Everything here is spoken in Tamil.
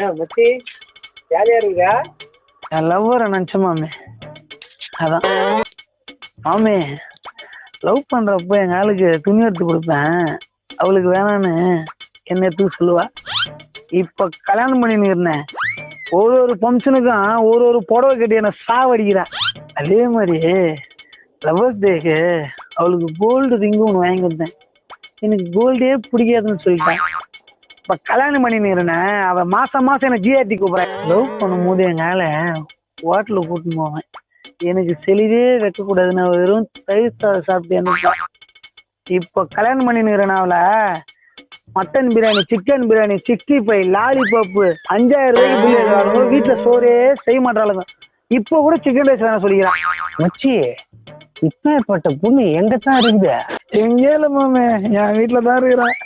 மச்சி ஜாலியா இருக்கா? என் லவ்வரை நினச்ச மாமே. அதான் மாமே, லவ் பண்ணுறப்போ எங்கள் ஆளுக்கு துணி எடுத்து கொடுப்பேன். அவளுக்கு வேணான்னு என்ன எடுத்து சொல்லுவா. இப்போ கல்யாணம் பண்ணின்னு இருந்தேன். ஒரு ஃபங்க்ஷனுக்கும் ஒரு புடவை கட்டி என்னை சாவடிக்கிறேன். அதே மாதிரி லவ்வர்ஸ் டேக்கு அவளுக்கு கோல்டு ரிங்கு ஒன்று வாங்கி கொடுத்தேன். எனக்கு கோல்டே பிடிக்காதுன்னு சொல்லிட்டேன். இப்போ கல்யாணம் பண்ணின்னு அவள் மாதம் எனக்கு ஜிஆர்டி கூப்பிட்றேன். லவ் பண்ணும்போது எங்கால ஹோட்டலுக்கு கூட்டின்னு போவேன். எனக்கு செலிவே வைக்கக்கூடாதுன்னு அவள் வெறும் தயிர் சாதம் சாப்பிட்டு என்ன. இப்போ கல்யாணம் பண்ணின்னு அவளை mutton biryani, chicken biryani, 65, lollipop 5000 ரூபாய்க்கு பிரியாணி வீட்டில் சோறே செய்ய மாட்டாளுங்க. இப்போ கூட சிக்கன் ரைஸ் வேணா சொல்லிக்கிறான். மச்சி இப்பேற்பட்ட பொண்ணு எங்க தான் இருக்குது? எங்கே இல்லை மாமே, என் வீட்டில் தான் இருக்கிறான்.